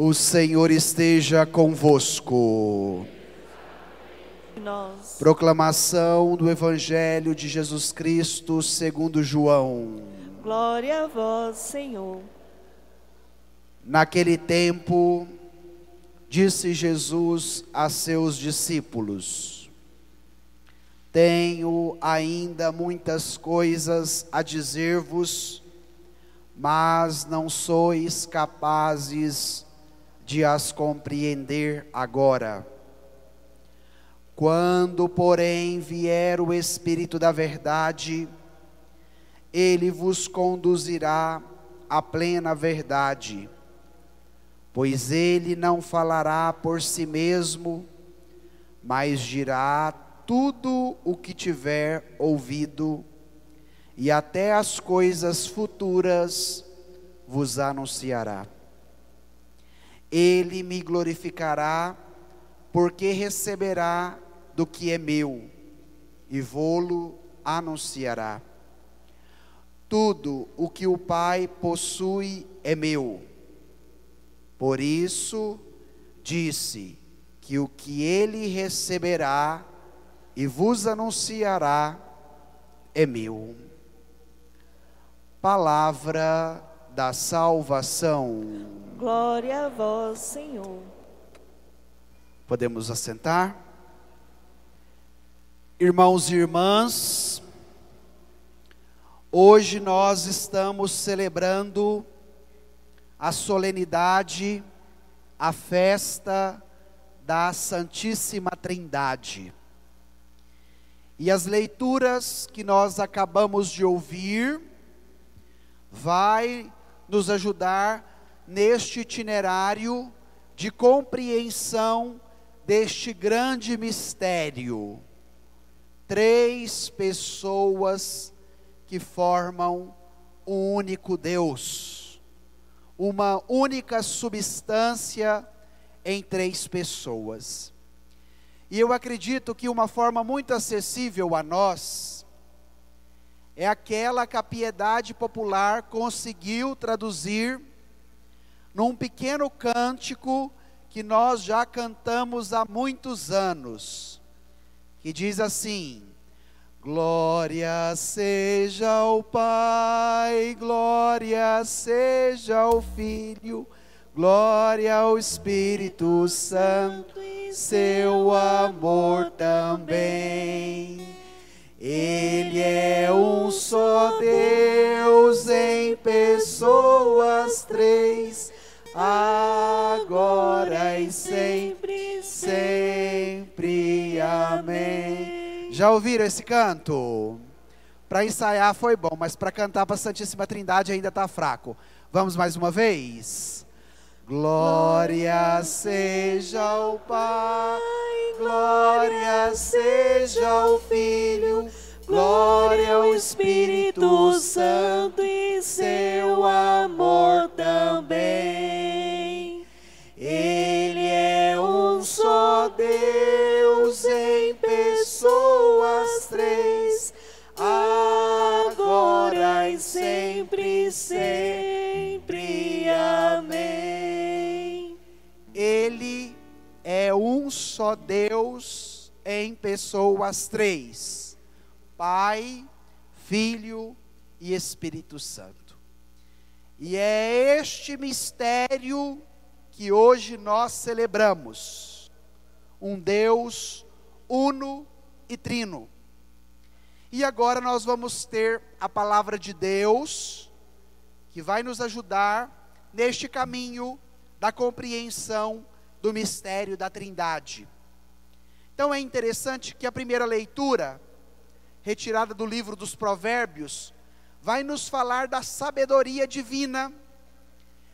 O Senhor esteja convosco. Proclamação do Evangelho de Jesus Cristo segundo João. Glória a vós, Senhor. Naquele tempo, disse Jesus a seus discípulos: Tenho ainda muitas coisas a dizer-vos, mas não sois capazes de as compreender agora. Quando, porém, vier o Espírito da verdade, ele vos conduzirá à plena verdade, pois ele não falará por si mesmo, mas dirá tudo o que tiver ouvido, e até as coisas futuras vos anunciará. Ele me glorificará, porque receberá do que é meu, e vô-lo anunciará. Tudo o que o Pai possui é meu. Por isso disse que o que ele receberá e vos anunciará é meu. Palavra da salvação. Glória a vós, Senhor. Podemos assentar? Irmãos e irmãs, hoje nós estamos celebrando a solenidade, a festa da Santíssima Trindade. E as leituras que nós acabamos de ouvir vai nos ajudar neste itinerário de compreensão deste grande mistério. 3 pessoas que formam um único Deus, uma única substância em 3 pessoas. E eu acredito que uma forma muito acessível a nós é aquela que a piedade popular conseguiu traduzir num pequeno cântico que nós já cantamos há muitos anos, que diz assim: glória seja ao Pai, glória seja ao Filho, glória ao Espírito Santo e seu amor também. Ele é um só Deus em pessoas 3, agora e sempre, sempre. Amém. Já ouviram esse canto? Para ensaiar foi bom, mas para cantar para a Santíssima Trindade ainda está fraco. Vamos mais uma vez? Glória seja ao Pai, glória seja ao Filho, glória ao Espírito Santo e seu amor também. Ele é um só Deus em pessoas 3, agora e sempre, sempre. Amém. Ele é um só Deus em pessoas 3, Pai, Filho e Espírito Santo. E é este mistério que hoje nós celebramos, um Deus uno e trino. E agora nós vamos ter a palavra de Deus, que vai nos ajudar neste caminho da compreensão do mistério da Trindade. Então é interessante que a primeira leitura, retirada do livro dos Provérbios, vai nos falar da sabedoria divina.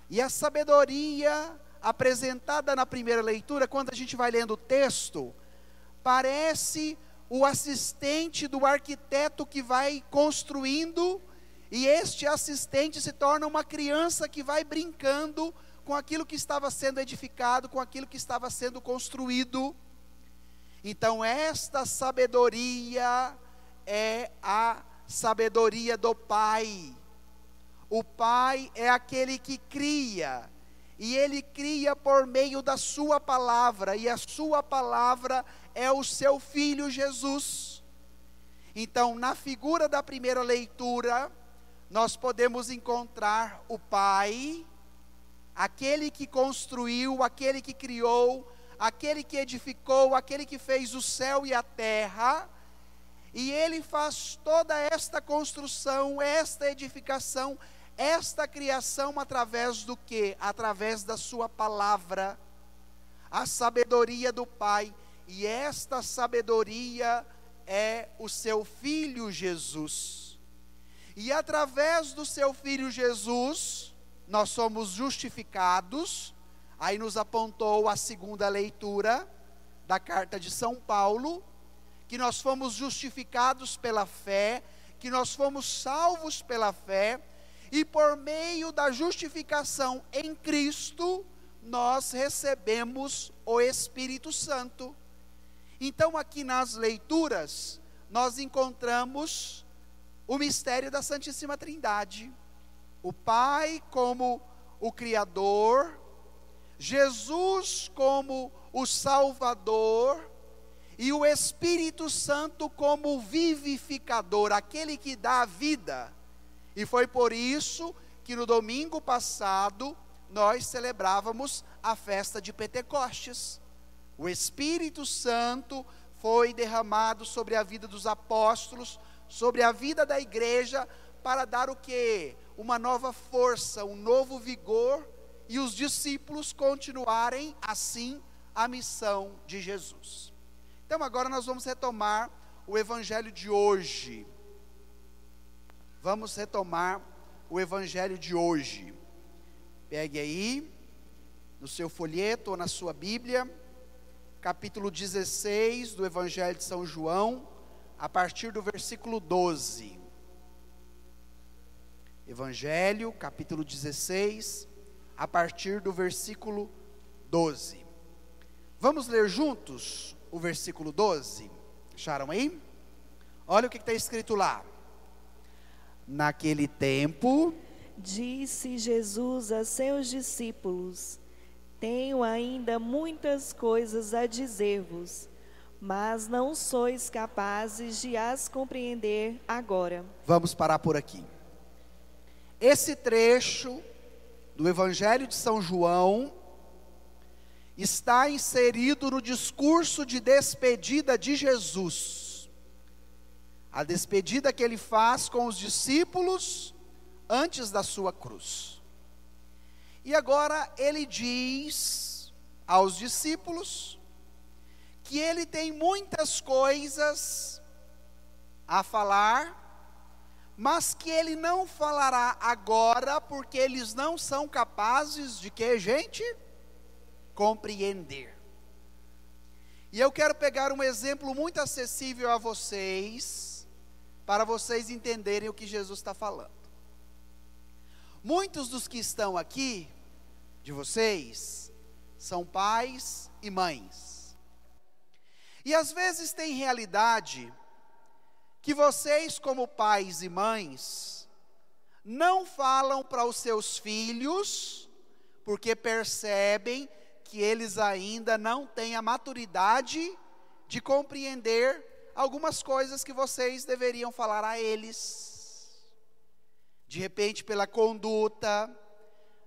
E a sabedoria apresentada na primeira leitura, quando a gente vai lendo o texto, parece o assistente do arquiteto que vai construindo, e este assistente se torna uma criança que vai brincando com aquilo que estava sendo edificado, com aquilo que estava sendo construído. Então esta sabedoria é a sabedoria do Pai. O Pai é aquele que cria, e Ele cria por meio da sua palavra, e a sua palavra é o seu Filho Jesus. Então, na figura da primeira leitura, nós podemos encontrar o Pai, aquele que construiu, aquele que criou, aquele que edificou, aquele que fez o céu e a terra, e Ele faz toda esta construção, esta edificação, esta criação através do quê? Através da sua palavra, a sabedoria do Pai, e esta sabedoria é o seu Filho Jesus. E através do seu Filho Jesus, nós somos justificados. Aí nos apontou a segunda leitura da carta de São Paulo, que nós fomos justificados pela fé, que nós fomos salvos pela fé, e por meio da justificação em Cristo, nós recebemos o Espírito Santo. Então aqui nas leituras, nós encontramos o mistério da Santíssima Trindade. O Pai como o Criador, Jesus como o Salvador, e o Espírito Santo como o vivificador, aquele que dá a vida. E foi por isso que no domingo passado, nós celebrávamos a festa de Pentecostes. O Espírito Santo foi derramado sobre a vida dos apóstolos, sobre a vida da igreja, para dar o quê? Uma nova força, um novo vigor, e os discípulos continuarem assim a missão de Jesus. Então agora nós vamos retomar o evangelho de hoje. Vamos retomar o evangelho de hoje. Pegue aí, no seu folheto ou na sua Bíblia, capítulo 16 do evangelho de São João, a partir do versículo 12. Evangelho, capítulo 16, a partir do versículo 12. Vamos ler juntos o versículo 12? Acharam aí? Olha o que está escrito lá. Naquele tempo, disse Jesus a seus discípulos: tenho ainda muitas coisas a dizer-vos, mas não sois capazes de as compreender agora. Vamos parar por aqui. Esse trecho do Evangelho de São João está inserido no discurso de despedida de Jesus. A despedida que ele faz com os discípulos antes da sua cruz. E agora ele diz aos discípulos que ele tem muitas coisas a falar, mas que ele não falará agora, porque eles não são capazes de que, gente? Compreender. E eu quero pegar um exemplo muito acessível a vocês, para vocês entenderem o que Jesus está falando. Muitos dos que estão aqui, de vocês, são pais e mães. E às vezes tem realidade que vocês, como pais e mães, não falam para os seus filhos, porque percebem que eles ainda não têm a maturidade de compreender algumas coisas que vocês deveriam falar a eles. De repente pela conduta,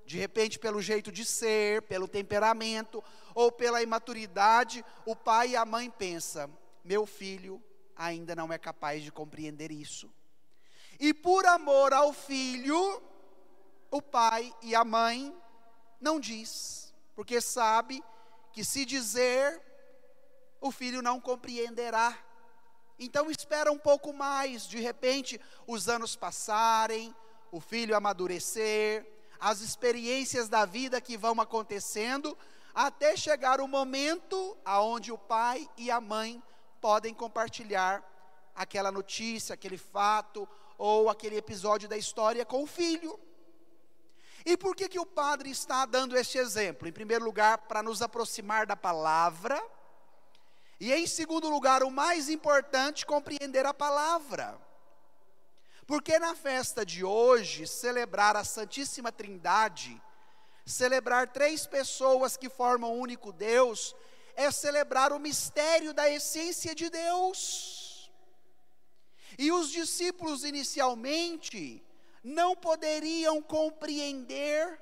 de repente pelo jeito de ser, pelo temperamento, ou pela imaturidade, o pai e a mãe pensam: meu filho ainda não é capaz de compreender isso. E por amor ao filho, o pai e a mãe não diz, porque sabe que se dizer, o filho não compreenderá. Então espera um pouco mais, de repente os anos passarem, o filho amadurecer, as experiências da vida que vão acontecendo, até chegar o momento aonde o pai e a mãe podem compartilhar aquela notícia, aquele fato, ou aquele episódio da história com o filho. E por que o padre está dando este exemplo? Em primeiro lugar, para nos aproximar da palavra, e em segundo lugar, o mais importante, compreender a palavra. Porque na festa de hoje, celebrar a Santíssima Trindade celebrar 3 pessoas que formam um único Deus, é celebrar o mistério da essência de Deus. E os discípulos inicialmente não poderiam compreender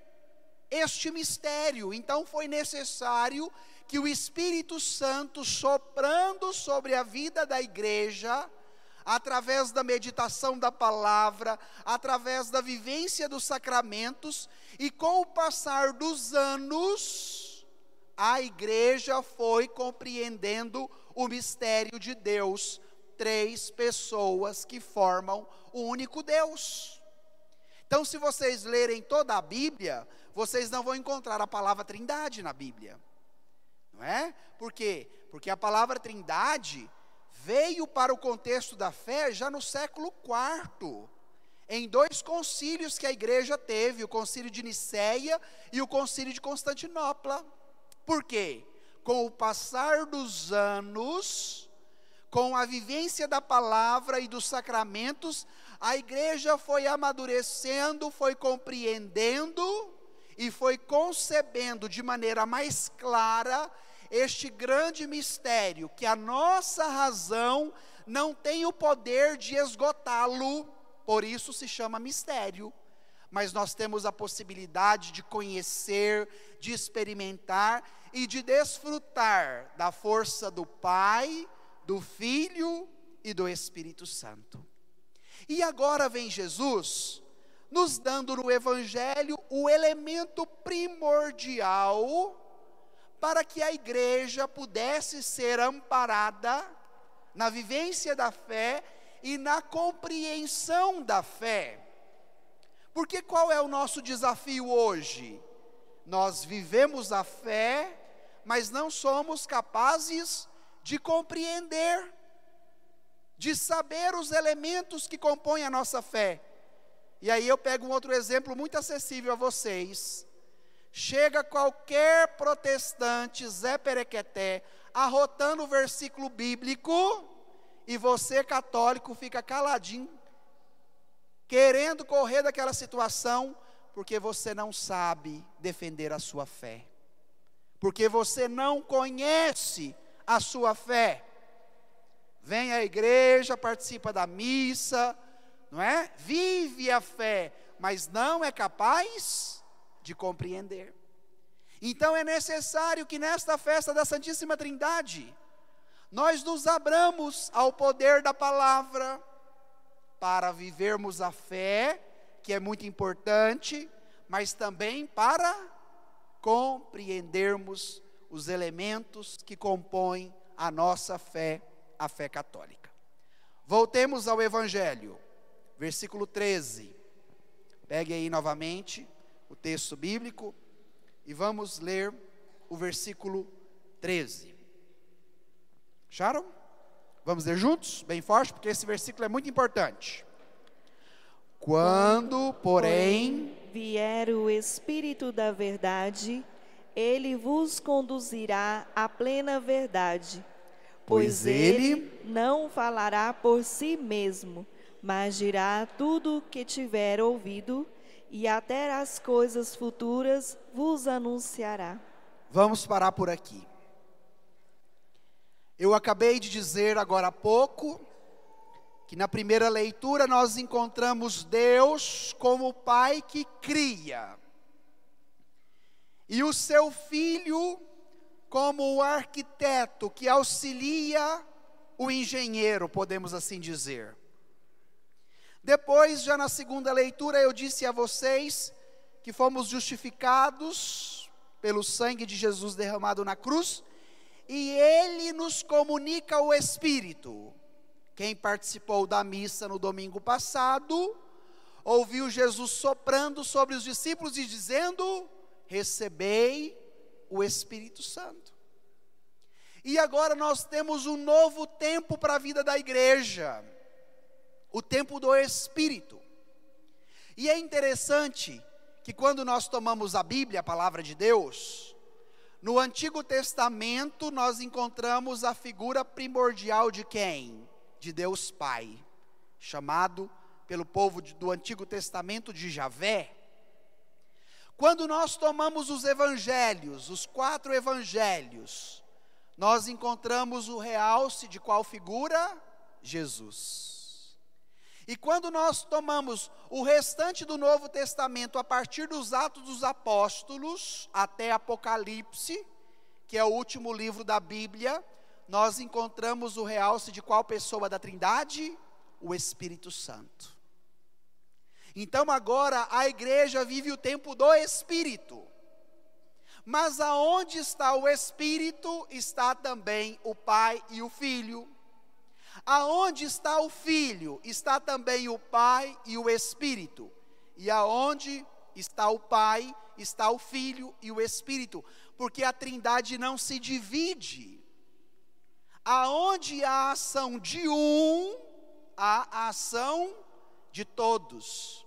este mistério, então foi necessário que o Espírito Santo, soprando sobre a vida da igreja, através da meditação da palavra, através da vivência dos sacramentos, e com o passar dos anos, a igreja foi compreendendo o mistério de Deus, 3 pessoas que formam o único Deus. Então, se vocês lerem toda a Bíblia, vocês não vão encontrar a palavra Trindade na Bíblia, não é? Por quê? Porque a palavra Trindade veio para o contexto da fé já no século IV, em 2 concílios que a igreja teve, o concílio de Nicéia e o concílio de Constantinopla. Por quê? Com o passar dos anos, com a vivência da palavra e dos sacramentos, a igreja foi amadurecendo, foi compreendendo e foi concebendo de maneira mais clara este grande mistério, que a nossa razão não tem o poder de esgotá-lo, por isso se chama mistério. Mas nós temos a possibilidade de conhecer, de experimentar e de desfrutar da força do Pai, do Filho e do Espírito Santo. E agora vem Jesus, nos dando no Evangelho o elemento primordial para que a igreja pudesse ser amparada na vivência da fé e na compreensão da fé. Porque qual é o nosso desafio hoje? Nós vivemos a fé, mas não somos capazes de compreender, de saber os elementos que compõem a nossa fé. E aí eu pego um outro exemplo muito acessível a vocês. Chega qualquer protestante, Zé Perequeté, arrotando o versículo bíblico, e você, católico, fica caladinho, querendo correr daquela situação, porque você não sabe defender a sua fé, porque você não conhece a sua fé. Vem à igreja, participa da missa, não é? Vive a fé, mas não é capaz de compreender. Então é necessário que nesta festa da Santíssima Trindade, nós nos abramos ao poder da palavra, para vivermos a fé, que é muito importante, mas também para compreendermos os elementos que compõem a nossa fé, a fé católica. Voltemos ao Evangelho, versículo 13. Pegue aí novamente o texto bíblico e vamos ler o versículo 13. Acharam? Vamos ler juntos, bem forte, porque esse versículo é muito importante. Quando, porém, vier o Espírito da verdade, ele vos conduzirá à plena verdade, pois ele não falará por si mesmo, mas dirá tudo o que tiver ouvido, e até as coisas futuras vos anunciará. Vamos parar por aqui. Eu acabei de dizer agora há pouco, que na primeira leitura nós encontramos Deus como o Pai que cria, e o seu Filho como o arquiteto que auxilia o engenheiro, podemos assim dizer. Depois, já na segunda leitura, eu disse a vocês que fomos justificados pelo sangue de Jesus derramado na cruz, e ele nos comunica o Espírito. Quem participou da missa no domingo passado, ouviu Jesus soprando sobre os discípulos e dizendo: recebei o Espírito Santo. E agora nós temos um novo tempo para a vida da igreja, o tempo do Espírito. E é interessante que quando nós tomamos a Bíblia, a palavra de Deus, no Antigo Testamento nós encontramos a figura primordial de quem? De Deus Pai, chamado pelo povo do Antigo Testamento de Javé. Quando nós tomamos os evangelhos, os 4 evangelhos, nós encontramos o realce de qual figura? Jesus. E quando nós tomamos o restante do Novo Testamento, a partir dos Atos dos Apóstolos, até Apocalipse, que é o último livro da Bíblia, nós encontramos o realce de qual pessoa da Trindade? O Espírito Santo. Então agora a igreja vive o tempo do Espírito. Mas aonde está o Espírito, está também o Pai e o Filho. Aonde está o Filho, está também o Pai e o Espírito. E aonde está o Pai, está o Filho e o Espírito. Porque a Trindade não se divide. Aonde há a ação de um, há a ação de todos.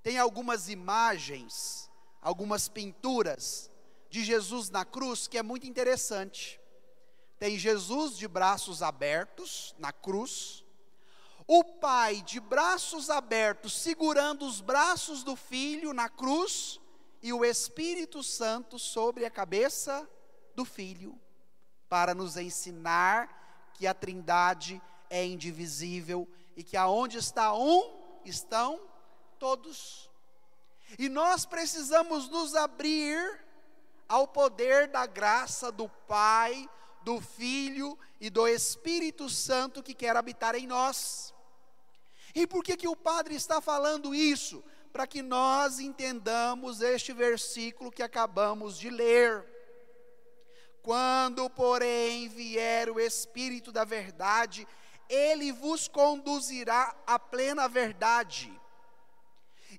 Tem algumas imagens, algumas pinturas de Jesus na cruz que é muito interessante. Tem Jesus de braços abertos na cruz, o Pai de braços abertos segurando os braços do Filho na cruz e o Espírito Santo sobre a cabeça do Filho, para nos ensinar que a Trindade é indivisível e que aonde está um, estão todos. E nós precisamos nos abrir ao poder da graça do Pai, do Filho e do Espírito Santo que quer habitar em nós. E por que o padre está falando isso? Para que nós entendamos este versículo que acabamos de ler. Quando, porém, vier o Espírito da verdade, ele vos conduzirá à plena verdade.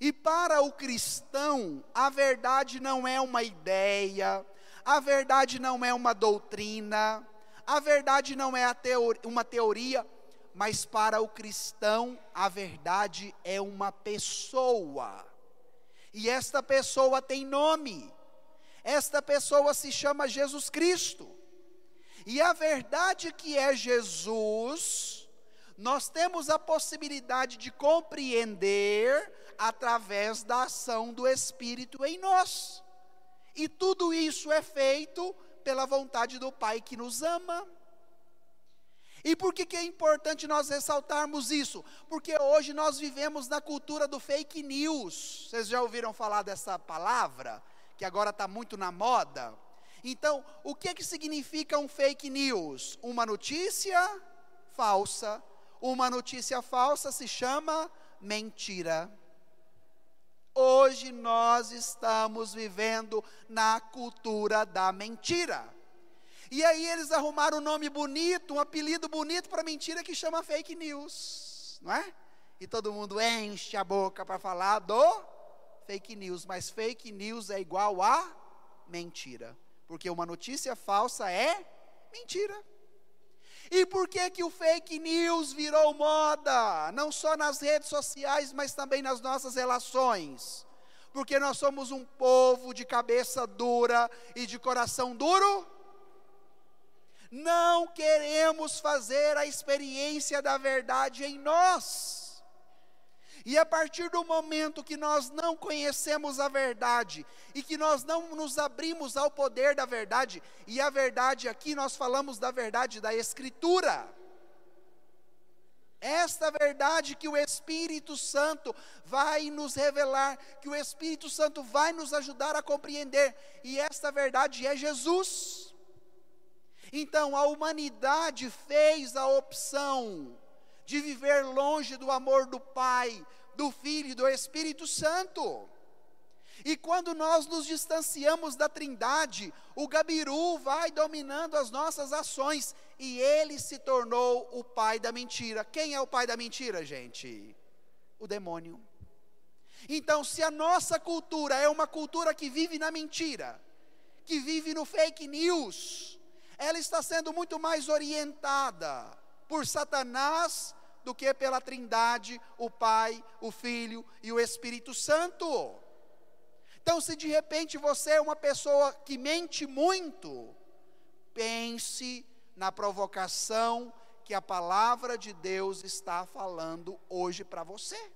E para o cristão, a verdade não é uma ideia, a verdade não é uma doutrina, a verdade não é uma teoria, mas para o cristão, a verdade é uma pessoa. E esta pessoa tem nome, esta pessoa se chama Jesus Cristo. E a verdade que é Jesus, nós temos a possibilidade de compreender através da ação do Espírito em nós. E tudo isso é feito pela vontade do Pai que nos ama. E por que é importante nós ressaltarmos isso? Porque hoje nós vivemos na cultura do fake news. Vocês já ouviram falar dessa palavra? Que agora está muito na moda. Então, o que significa um fake news? Uma notícia falsa. Uma notícia falsa se chama mentira. Hoje nós estamos vivendo na cultura da mentira. E aí eles arrumaram um nome bonito, um apelido bonito para mentira que chama fake news, não é? E todo mundo enche a boca para falar do fake news, mas fake news é igual a mentira, porque uma notícia falsa é mentira. E por que o fake news virou moda? Não só nas redes sociais, mas também nas nossas relações. Porque nós somos um povo de cabeça dura e de coração duro. Não queremos fazer a experiência da verdade em nós. E a partir do momento que nós não conhecemos a verdade, e que nós não nos abrimos ao poder da verdade, e a verdade aqui nós falamos da verdade da Escritura, esta verdade que o Espírito Santo vai nos revelar, que o Espírito Santo vai nos ajudar a compreender, e esta verdade é Jesus. Então a humanidade fez a opção de viver longe do amor do Pai, do Filho e do Espírito Santo. E quando nós nos distanciamos da Trindade, o gabiru vai dominando as nossas ações, e ele se tornou o pai da mentira. Quem é o pai da mentira, gente? O demônio. Então, se a nossa cultura é uma cultura que vive na mentira, que vive no fake news, ela está sendo muito mais orientada por Satanás do que pela Trindade, o Pai, o Filho e o Espírito Santo. Então, se de repente você é uma pessoa que mente muito, pense na provocação que a palavra de Deus está falando hoje para você.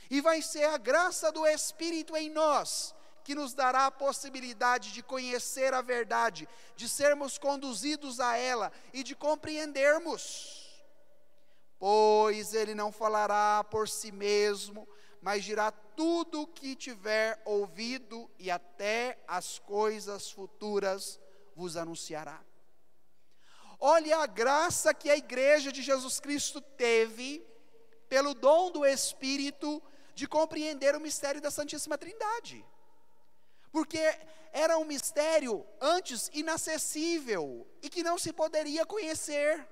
E vai ser a graça do Espírito em nós que nos dará a possibilidade de conhecer a verdade, de sermos conduzidos a ela e de compreendermos. Pois ele não falará por si mesmo, mas dirá tudo o que tiver ouvido, e até as coisas futuras vos anunciará. Olha a graça que a igreja de Jesus Cristo teve, pelo dom do Espírito, de compreender o mistério da Santíssima Trindade. Porque era um mistério antes inacessível e que não se poderia conhecer.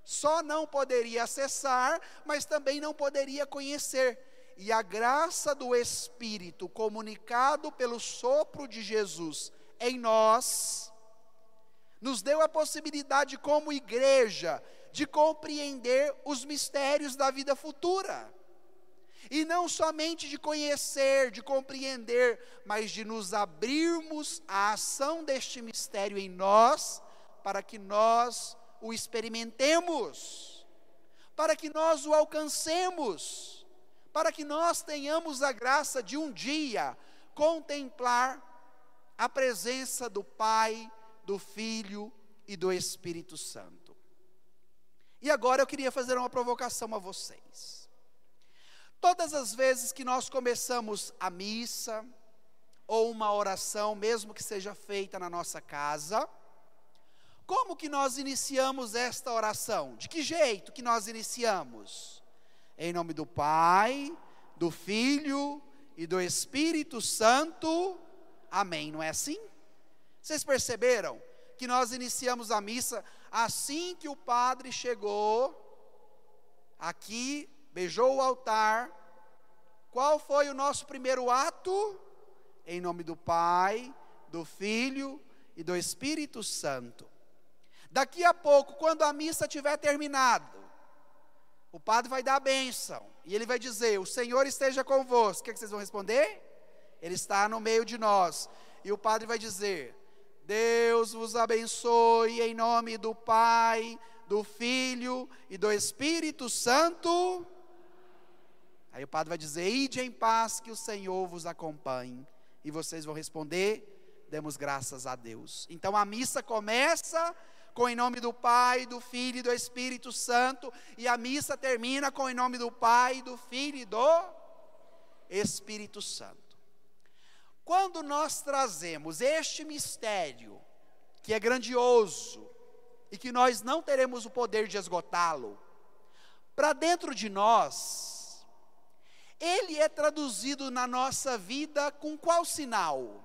Só não poderia acessar, mas também não poderia conhecer. E a graça do Espírito, comunicado pelo sopro de Jesus em nós, nos deu a possibilidade, como igreja, de compreender os mistérios da vida futura. E não somente de conhecer, de compreender, mas de nos abrirmos à ação deste mistério em nós, para que nós o experimentemos, para que nós o alcancemos, para que nós tenhamos a graça de um dia contemplar a presença do Pai, do Filho e do Espírito Santo. E agora eu queria fazer uma provocação a vocês. Todas as vezes que nós começamos a missa, ou uma oração, mesmo que seja feita na nossa casa, como que nós iniciamos esta oração? De que jeito que nós iniciamos? Em nome do Pai, do Filho e do Espírito Santo, amém, não é assim? Vocês perceberam que nós iniciamos a missa assim que o padre chegou aqui, beijou o altar? Qual foi o nosso primeiro ato? Em nome do Pai, do Filho e do Espírito Santo. Daqui a pouco, quando a missa tiver terminado, o padre vai dar a bênção, e ele vai dizer: o Senhor esteja convosco. O que vocês vão responder? Ele está no meio de nós. E o padre vai dizer: Deus vos abençoe em nome do Pai, do Filho e do Espírito Santo. Aí o padre vai dizer: ide em paz, que o Senhor vos acompanhe. E vocês vão responder: demos graças a Deus. Então a missa começa com em nome do Pai, do Filho e do Espírito Santo, e a missa termina com em nome do Pai, do Filho e do Espírito Santo. Quando nós trazemos este mistério, que é grandioso, e que nós não teremos o poder de esgotá-lo, para dentro de nós, ele é traduzido na nossa vida com qual sinal?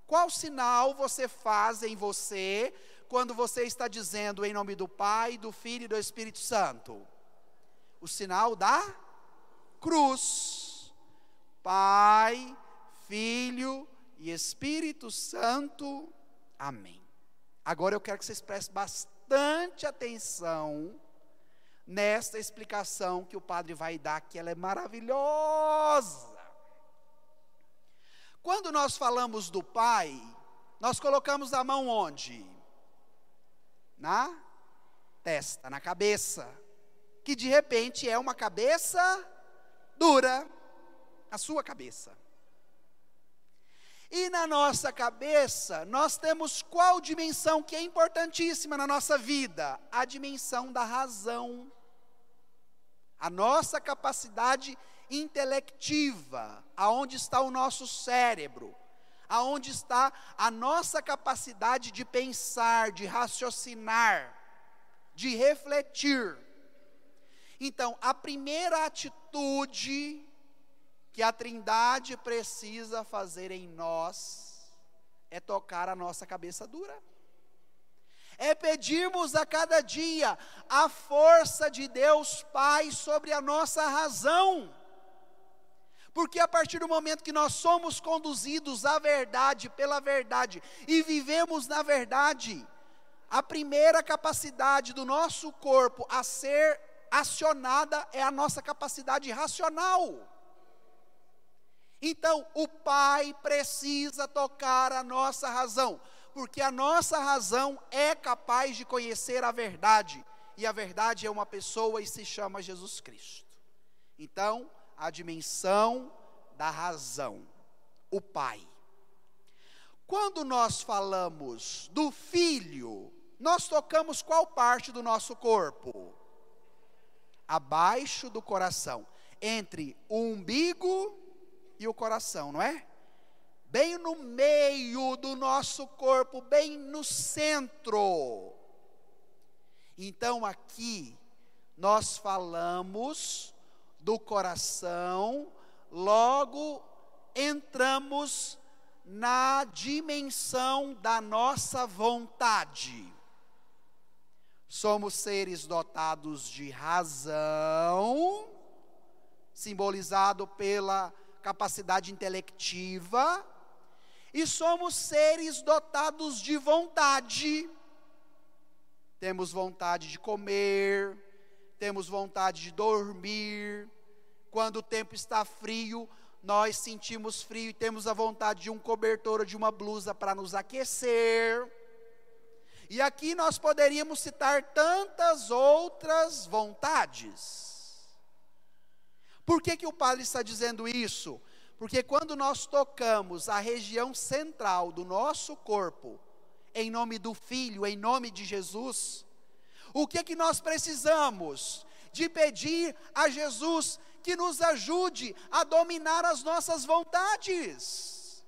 Qual sinal você faz em você, quando você está dizendo em nome do Pai, do Filho e do Espírito Santo? O sinal da cruz. Pai, Filho e Espírito Santo, amém. Agora eu quero que vocês prestem bastante atenção nesta explicação que o padre vai dar, que ela é maravilhosa. Quando nós falamos do Pai, nós colocamos a mão onde? Na testa, na cabeça, que de repente é uma cabeça dura, a sua cabeça. E na nossa cabeça, nós temos qual dimensão que é importantíssima na nossa vida? A dimensão da razão. A nossa capacidade intelectiva, aonde está o nosso cérebro, aonde está a nossa capacidade de pensar, de raciocinar, de refletir. Então, a primeira atitude que a Trindade precisa fazer em nós é tocar a nossa cabeça dura. É pedirmos a cada dia a força de Deus Pai sobre a nossa razão. Porque a partir do momento que nós somos conduzidos à verdade, pela verdade, e vivemos na verdade, a primeira capacidade do nosso corpo a ser acionada é a nossa capacidade racional. Então, o Pai precisa tocar a nossa razão, porque a nossa razão é capaz de conhecer a verdade, e a verdade é uma pessoa e se chama Jesus Cristo. Então, a dimensão da razão, o Pai. Quando nós falamos do Filho, nós tocamos qual parte do nosso corpo? Abaixo do coração, entre o umbigo e o coração, não é? Bem no meio do nosso corpo, bem no centro. Então aqui nós falamos do coração, logo entramos na dimensão da nossa vontade. Somos seres dotados de razão, simbolizado pela capacidade intelectiva, e somos seres dotados de vontade. Temos vontade de comer, temos vontade de dormir. Quando o tempo está frio, nós sentimos frio e temos a vontade de um cobertor ou de uma blusa para nos aquecer. E aqui nós poderíamos citar tantas outras vontades. Por que o padre está dizendo isso? Porque quando nós tocamos a região central do nosso corpo, em nome do Filho, em nome de Jesus, o que nós precisamos? De pedir a Jesus que nos ajude a dominar as nossas vontades.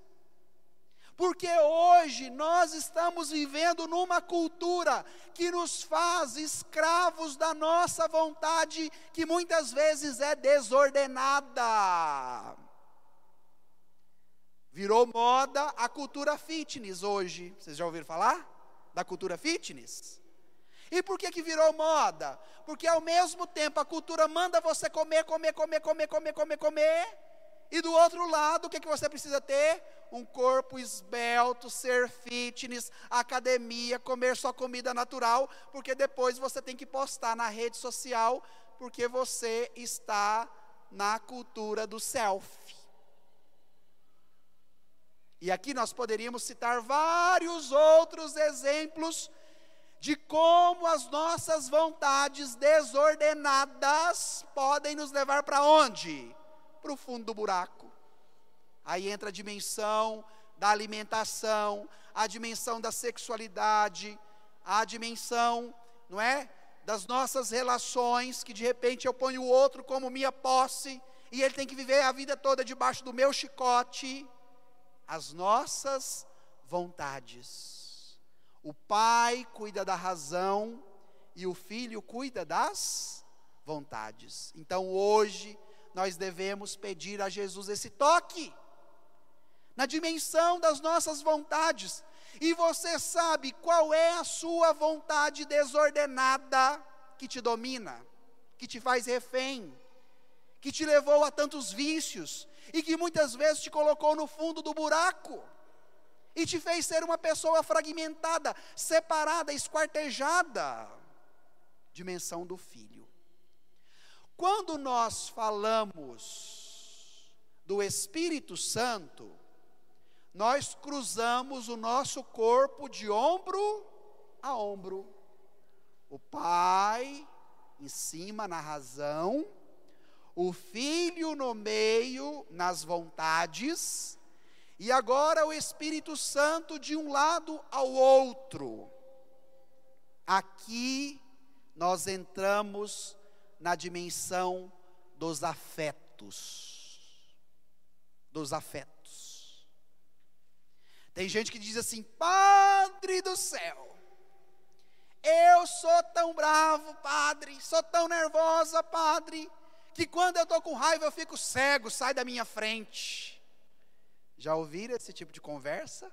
Porque hoje nós estamos vivendo numa cultura que nos faz escravos da nossa vontade, que muitas vezes é desordenada. Virou moda a cultura fitness hoje. Vocês já ouviram falar da cultura fitness? E por que virou moda? Porque ao mesmo tempo a cultura manda você comer, e do outro lado, o que você precisa ter? Um corpo esbelto, ser fitness, academia, comer só comida natural, porque depois você tem que postar na rede social, porque você está na cultura do selfie. E aqui nós poderíamos citar vários outros exemplos de como as nossas vontades desordenadas podem nos levar para onde? Para o fundo do buraco. Aí entra a dimensão da alimentação, a dimensão da sexualidade, a dimensão, não é? Das nossas relações, que de repente eu ponho o outro como minha posse, e ele tem que viver a vida toda debaixo do meu chicote. As nossas vontades. O Pai cuida da razão e o Filho cuida das vontades. Então hoje nós devemos pedir a Jesus esse toque na dimensão das nossas vontades. E você sabe qual é a sua vontade desordenada que te domina, que te faz refém, que te levou a tantos vícios e que muitas vezes te colocou no fundo do buraco e te fez ser uma pessoa fragmentada, separada, esquartejada. Dimensão do Filho. Quando nós falamos do Espírito Santo, nós cruzamos o nosso corpo de ombro a ombro. O Pai em cima na razão, o Filho no meio nas vontades, e agora o Espírito Santo de um lado ao outro. Aqui nós entramos na dimensão dos afetos. Dos afetos. Tem gente que diz assim: Padre do céu, eu sou tão bravo, Padre, sou tão nervosa, Padre, que quando eu estou com raiva eu fico cego, sai da minha frente. Já ouviram esse tipo de conversa?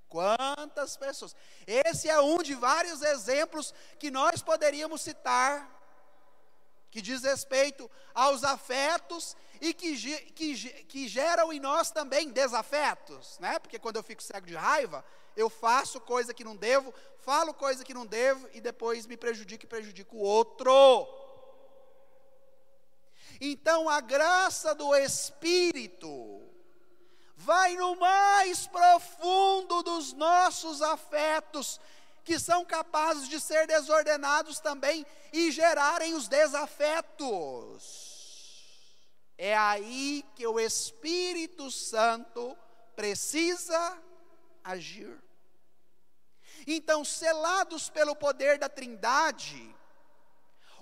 Quantas pessoas? Esse é um de vários exemplos que nós poderíamos citar, que diz respeito aos afetos e que geram em nós também desafetos, né? Porque quando eu fico cego de raiva, eu faço coisa que não devo, falo coisa que não devo e depois me prejudico e prejudico o outro. Então a graça do Espírito vai no mais profundo dos nossos afetos, que são capazes de ser desordenados também e gerarem os desafetos. É aí que o Espírito Santo precisa agir. Então, selados pelo poder da Trindade,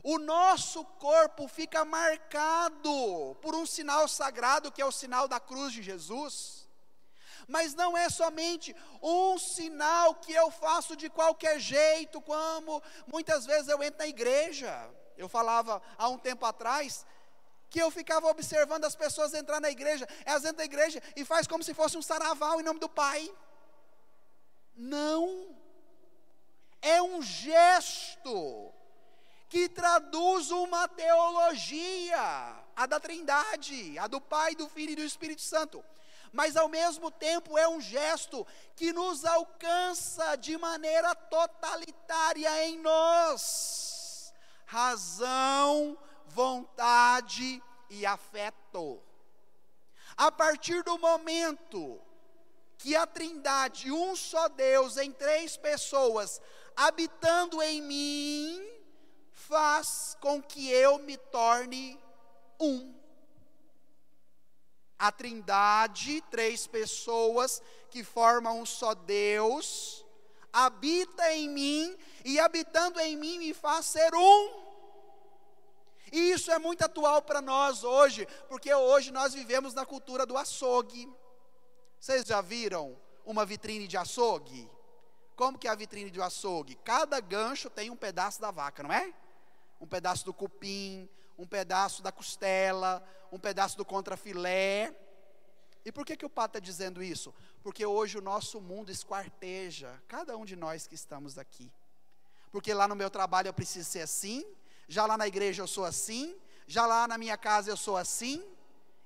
o nosso corpo fica marcado por um sinal sagrado, que é o sinal da cruz de Jesus. Mas não é somente um sinal que eu faço de qualquer jeito, como muitas vezes eu entro na igreja. Eu falava há um tempo atrás que eu ficava observando as pessoas entrar na igreja. Elas entram na igreja e faz como se fosse um saraval em nome do Pai. Não. É um gesto que traduz uma teologia, a da Trindade, a do Pai, do Filho e do Espírito Santo. Mas ao mesmo tempo é um gesto que nos alcança de maneira totalitária em nós. Razão, vontade e afeto. A partir do momento que a Trindade, um só Deus em três pessoas, habitando em mim, faz com que eu me torne um. A Trindade, três pessoas que formam um só Deus, habita em mim e habitando em mim me faz ser um. E isso é muito atual para nós hoje, porque hoje nós vivemos na cultura do açougue. Vocês já viram uma vitrine de açougue? Como que é a vitrine de açougue? Cada gancho tem um pedaço da vaca, não é? Um pedaço do cupim, um pedaço da costela, um pedaço do contrafilé. E por que o padre está dizendo isso? Porque hoje o nosso mundo esquarteja cada um de nós que estamos aqui. Porque lá no meu trabalho eu preciso ser assim, já lá na igreja eu sou assim, já lá na minha casa eu sou assim,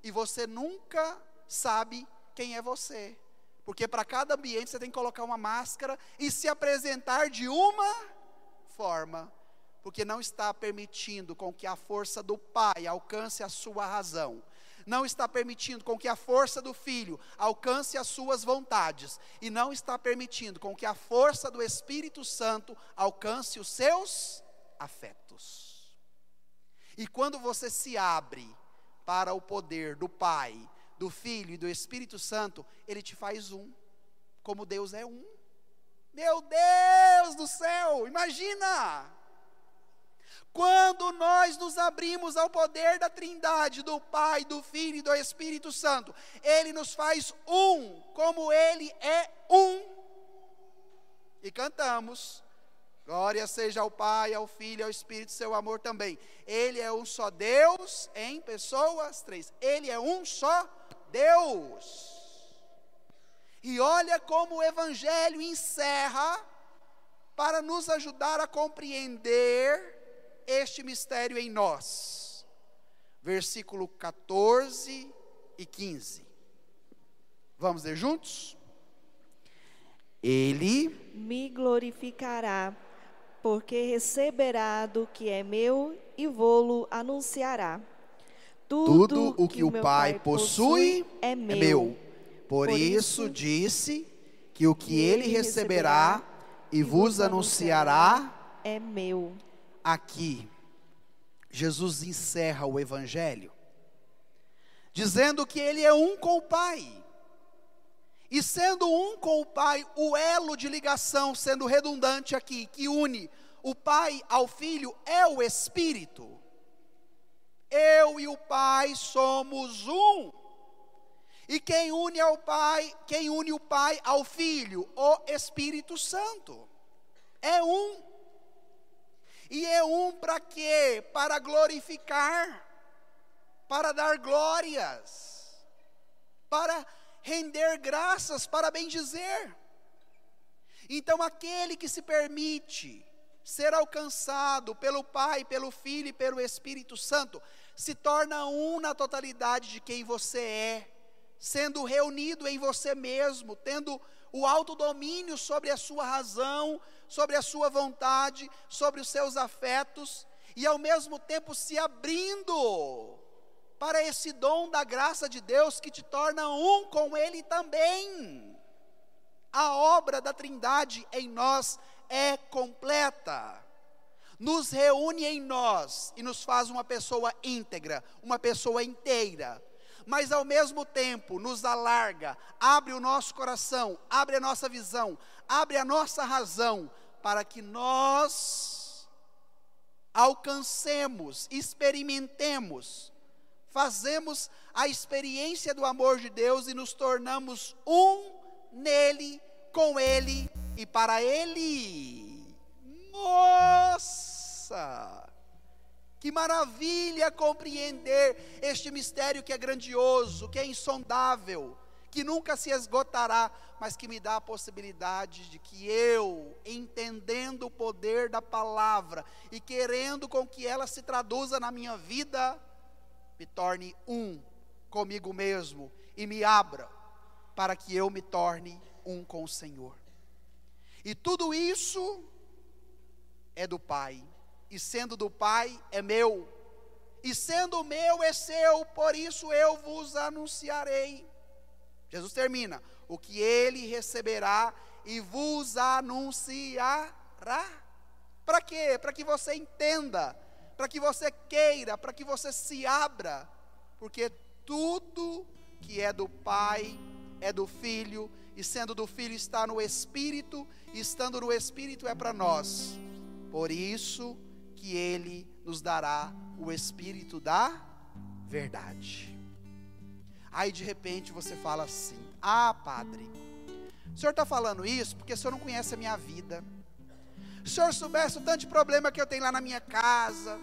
e você nunca sabe quem é você. Porque para cada ambiente você tem que colocar uma máscara e se apresentar de uma forma. Porque não está permitindo com que a força do Pai alcance a sua razão. Não está permitindo com que a força do Filho alcance as suas vontades. E não está permitindo com que a força do Espírito Santo alcance os seus afetos. E quando você se abre para o poder do Pai, do Filho e do Espírito Santo, Ele te faz um. Como Deus é um. Meu Deus do céu, imagina! Quando nós nos abrimos ao poder da Trindade, do Pai, do Filho e do Espírito Santo, Ele nos faz um, como Ele é um. E cantamos, glória seja ao Pai, ao Filho e ao Espírito, seu amor também. Ele é um só Deus, em pessoas três. Ele é um só Deus. E olha como o Evangelho encerra, para nos ajudar a compreender este mistério em nós. Versículo 14 e 15. Vamos ler juntos? Ele me glorificará, porque receberá do que é meu e vô-lo anunciará. Tudo o que o Pai possui é meu. Por isso disse que o que ele receberá e vos anunciará é meu. Aqui, Jesus encerra o Evangelho, dizendo que Ele é um com o Pai. E sendo um com o Pai, o elo de ligação, sendo redundante aqui, que une o Pai ao Filho, é o Espírito. Eu e o Pai somos um. E quem une o Pai ao Filho, o Espírito Santo, é um. E é um para quê? Para glorificar, para dar glórias, para render graças, para bendizer. Então aquele que se permite ser alcançado pelo Pai, pelo Filho e pelo Espírito Santo, se torna um na totalidade de quem você é, sendo reunido em você mesmo, tendo o autodomínio sobre a sua razão, sobre a sua vontade, sobre os seus afetos, e ao mesmo tempo se abrindo para esse dom da graça de Deus que te torna um com Ele também. A obra da Trindade em nós é completa. nos reúne em nós e nos faz uma pessoa íntegra, uma pessoa inteira. Mas ao mesmo tempo nos alarga, abre o nosso coração, abre a nossa visão, abre a nossa razão, para que nós alcancemos, experimentemos, fazemos a experiência do amor de Deus e nos tornamos um nele, com Ele e para Ele. Nossa! Que maravilha compreender este mistério que é grandioso, que é insondável, que nunca se esgotará, mas que me dá a possibilidade de que eu, entendendo o poder da palavra e querendo com que ela se traduza na minha vida, me torne um comigo mesmo e me abra para que eu me torne um com o Senhor. E tudo isso é do Pai. E sendo do Pai é meu, e sendo meu é seu, por isso eu vos anunciarei. Jesus termina, o que ele receberá e vos anunciará. Para quê? Para que você entenda, para que você queira, para que você se abra, porque tudo que é do Pai é do Filho, e sendo do Filho está no Espírito, e estando no Espírito é para nós. Por isso que Ele nos dará o Espírito da verdade. Aí de repente você fala assim: ah, padre, o senhor está falando isso porque o senhor não conhece a minha vida. Se o senhor soubesse o tanto de problema que eu tenho lá na minha casa,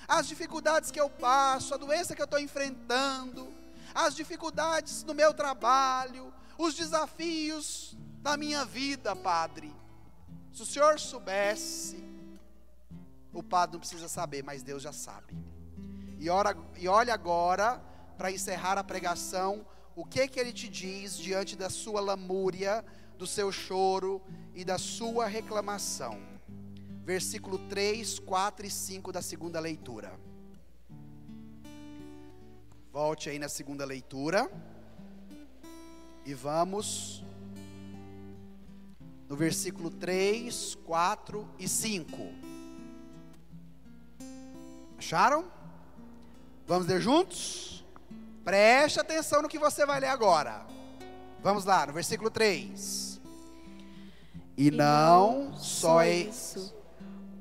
as dificuldades que eu passo, a doença que eu estou enfrentando, as dificuldades no meu trabalho, os desafios da minha vida, padre. Se o senhor soubesse. O padre não precisa saber, mas Deus já sabe. E olha agora, para encerrar a pregação, o que ele te diz diante da sua lamúria, do seu choro e da sua reclamação. Versículo 3, 4 e 5 da segunda leitura. Volte aí na segunda leitura. E vamos no versículo 3, 4 e 5. Acharam? Vamos ler juntos? Preste atenção no que você vai ler agora. Vamos lá, no versículo 3. E não só isso,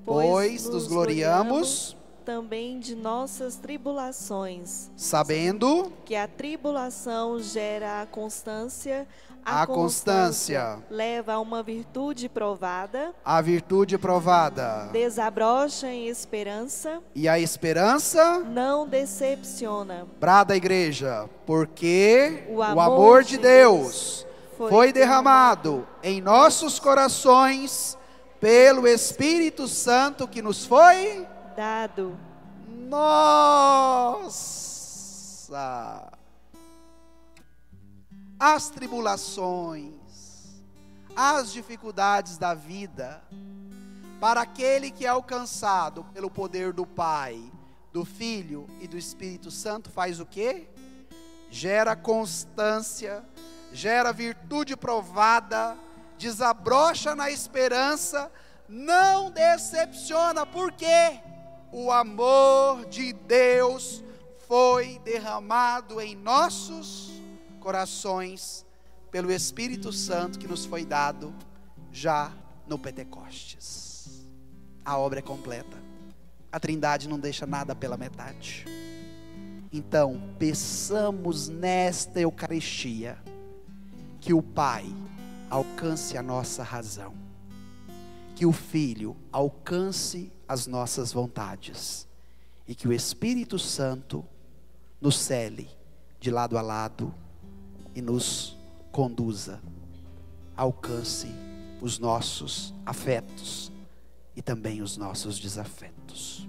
pois nos gloriamos também de nossas tribulações, sabendo que a tribulação gera a constância, a constância leva a uma virtude provada, a virtude provada desabrocha em esperança, e a esperança não decepciona. Brada a igreja, porque o amor de Deus foi derramado em nossos corações pelo Espírito Santo que nos foi dado. Nossa! As tribulações, as dificuldades da vida, para aquele que é alcançado pelo poder do Pai, do Filho e do Espírito Santo, faz o quê? Gera constância, gera virtude provada, desabrocha na esperança, não decepciona, porque o amor de Deus foi derramado em nossos corações pelo Espírito Santo que nos foi dado já no Pentecostes. A obra é completa. A Trindade não deixa nada pela metade. Então, peçamos nesta Eucaristia que o Pai alcance a nossa razão, que o Filho alcance as nossas vontades e que o Espírito Santo nos cele de lado a lado e nos conduza, alcance os nossos afetos e também os nossos desafetos.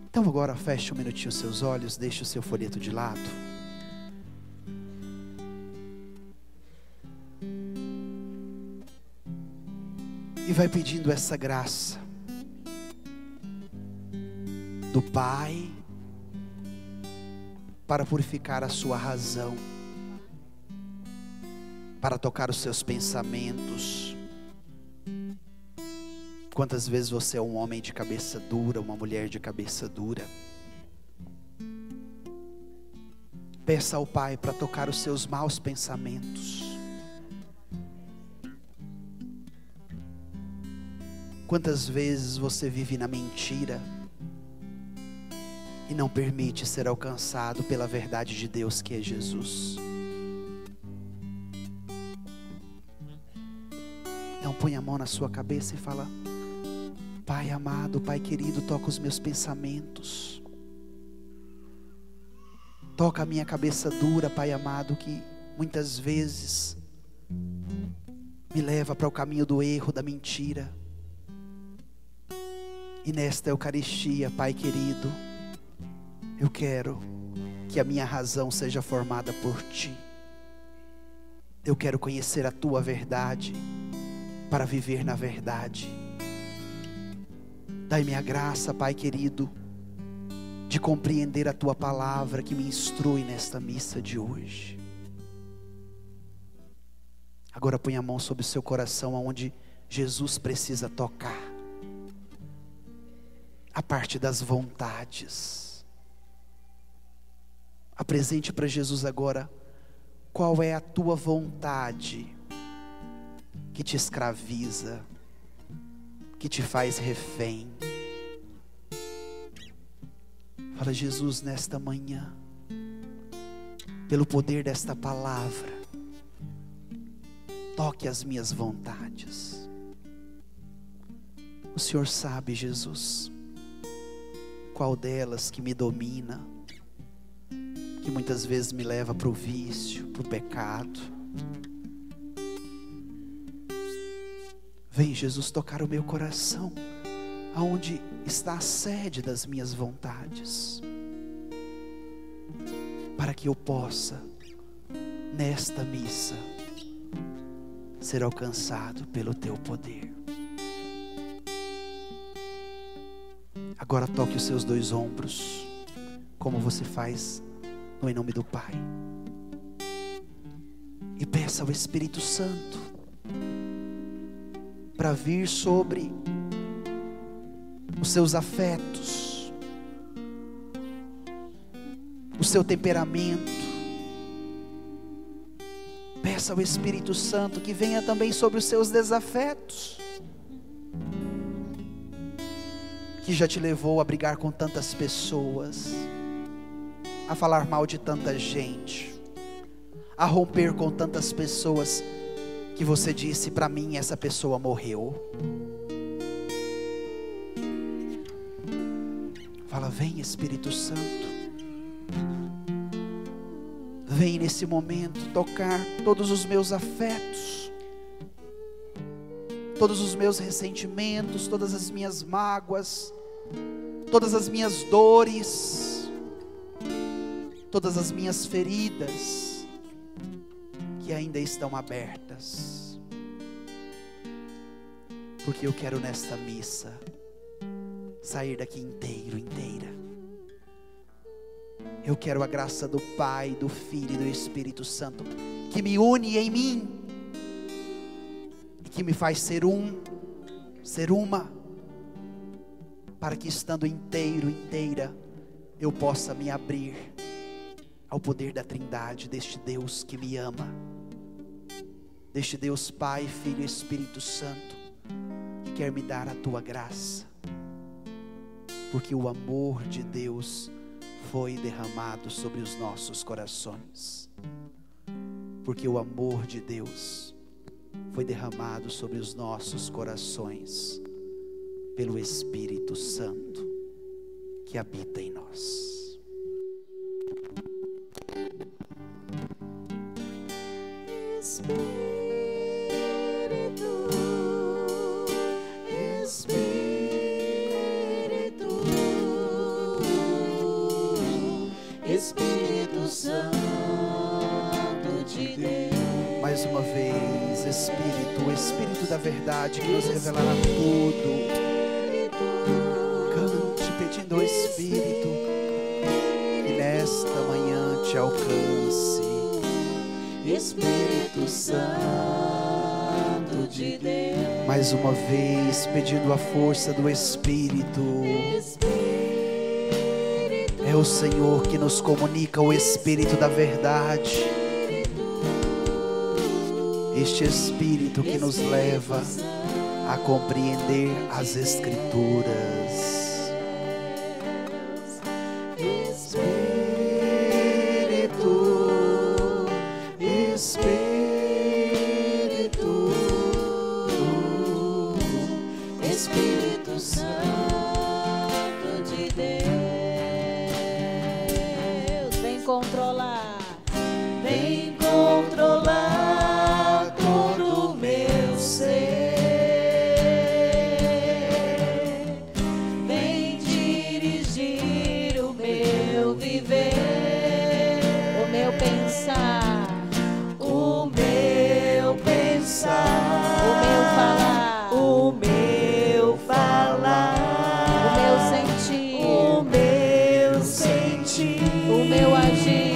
Então agora feche um minutinho os seus olhos, deixe o seu folheto de lado. E vai pedindo essa graça do Pai para purificar a sua razão, para tocar os seus pensamentos. quantas vezes você é um homem de cabeça dura, uma mulher de cabeça dura. Peça ao Pai para tocar os seus maus pensamentos. Quantas vezes você vive na mentira e não permite ser alcançado pela verdade de Deus, que é Jesus. Então põe a mão na sua cabeça e fala: Pai amado, Pai querido, toca os meus pensamentos. Toca a minha cabeça dura, Pai amado, que muitas vezes me leva para o caminho do erro, da mentira. E nesta Eucaristia, Pai querido, eu quero que a minha razão seja formada por Ti. Eu quero conhecer a Tua verdade para viver na verdade. Dai-me a graça, Pai querido, de compreender a Tua palavra que me instrui nesta missa de hoje. Agora põe a mão sobre o seu coração, aonde Jesus precisa tocar. A parte das vontades. Apresente para Jesus agora qual é a tua vontade que te escraviza, que te faz refém. Fala: Jesus, nesta manhã, pelo poder desta palavra, toque as minhas vontades. O Senhor sabe, Jesus, qual delas que me domina, que muitas vezes me leva para o vício, para o pecado. Vem, Jesus, tocar o meu coração, aonde está a sede das minhas vontades, para que eu possa, nesta missa, ser alcançado pelo Teu poder. Agora toque os seus dois ombros, como você faz no Em Nome do Pai, e peça ao Espírito Santo para vir sobre os seus afetos, o seu temperamento. Peça ao Espírito Santo que venha também sobre os seus desafetos, que já te levou a brigar com tantas pessoas, a falar mal de tanta gente, a romper com tantas pessoas, que você disse: para mim essa pessoa morreu. Fala: vem, Espírito Santo, vem nesse momento tocar todos os meus afetos, todos os meus ressentimentos, todas as minhas mágoas, todas as minhas dores, todas as minhas feridas que ainda estão abertas, porque eu quero nesta missa sair daqui inteira. Eu quero a graça do Pai, do Filho e do Espírito Santo, que me une em mim e que me faz ser uma, para que estando inteira, eu possa me abrir ao poder da Trindade, deste Deus que me ama, deste Deus Pai, Filho e Espírito Santo, que quer me dar a tua graça, porque o amor de Deus foi derramado sobre os nossos corações, porque o amor de Deus foi derramado sobre os nossos corações, pelo Espírito Santo que habita em nós. Espírito Santo de Deus. Mais uma vez, Espírito, o Espírito da verdade que nos revelará tudo. Cante pedindo ao Espírito que nesta manhã te alcance. Espírito Santo Santo de Deus. Mais uma vez, pedindo a força do Espírito. É o Senhor que nos comunica o Espírito da verdade. Este Espírito que nos leva a compreender as Escrituras. Espírito Santo de Deus, vem controlar todo o meu ser, vem dirigir o meu viver, o meu pensar, o meu falar, o meu sentir, o meu agir,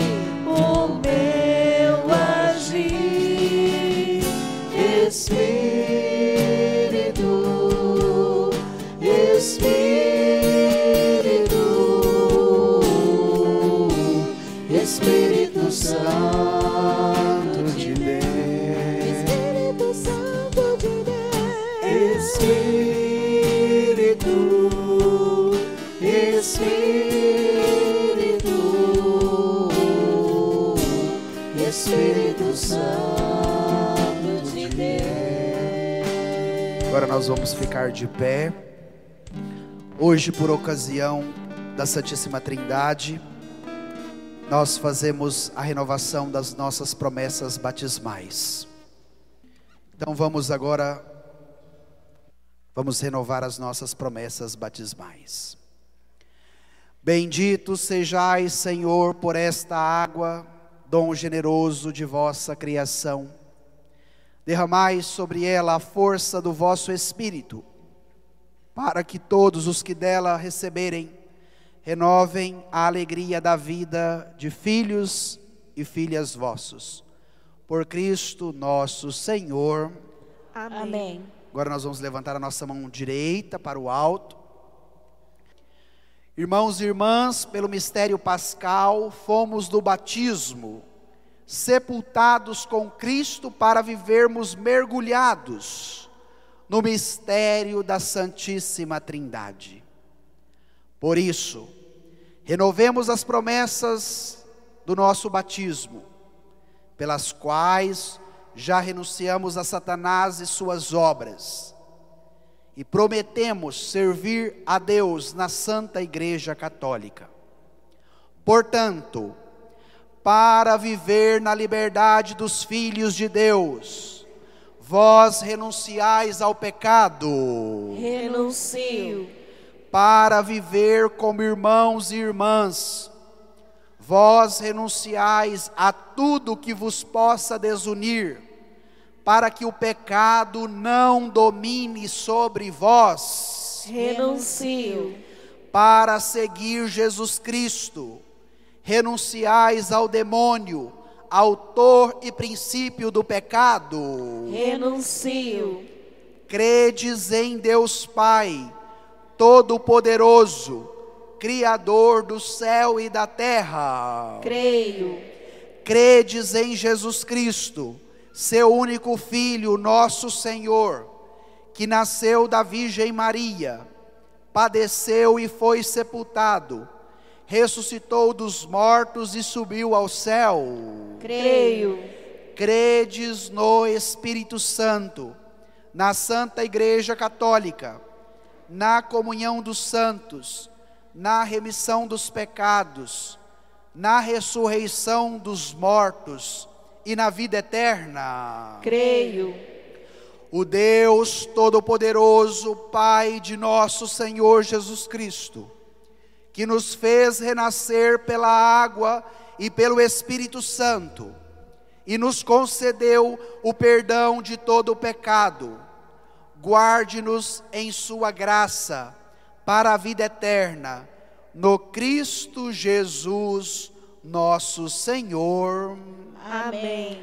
Espírito Santo de Deus. Espírito Santo de Deus. Espírito Santo de Deus. Agora nós vamos ficar de pé. Hoje, por ocasião da Santíssima Trindade, nós fazemos a renovação das nossas promessas batismais. Então vamos renovar as nossas promessas batismais. Bendito sejais, Senhor, por esta água, dom generoso de vossa criação. Derramai sobre ela a força do vosso Espírito, para que todos os que dela receberem renovem a alegria da vida de filhos e filhas vossos. Por Cristo nosso Senhor. Amém. Agora nós vamos levantar a nossa mão direita para o alto. Irmãos e irmãs, pelo mistério pascal, fomos do batismo sepultados com Cristo para vivermos mergulhados no mistério da Santíssima Trindade. Por isso, renovemos as promessas do nosso batismo, pelas quais já renunciamos a Satanás e suas obras, e prometemos servir a Deus na Santa Igreja Católica. Portanto, para viver na liberdade dos filhos de Deus, vós renunciais ao pecado. Renuncio. Para viver como irmãos e irmãs, vós renunciais a tudo que vos possa desunir, para que o pecado não domine sobre vós. Renuncio. Para seguir Jesus Cristo, renunciais ao demônio, autor e princípio do pecado. Renuncio. Credes em Deus Pai Todo-Poderoso, Criador do céu e da terra. Creio. Credes em Jesus Cristo, seu único Filho, nosso Senhor, que nasceu da Virgem Maria, padeceu e foi sepultado, ressuscitou dos mortos e subiu ao céu. Creio. Credes no Espírito Santo, na Santa Igreja Católica, na comunhão dos santos, na remissão dos pecados, na ressurreição dos mortos e na vida eterna. Creio. O Deus Todo-Poderoso, Pai de nosso Senhor Jesus Cristo, que nos fez renascer pela água e pelo Espírito Santo, e nos concedeu o perdão de todo o pecado, guarde-nos em sua graça para a vida eterna, no Cristo Jesus nosso Senhor. Amém.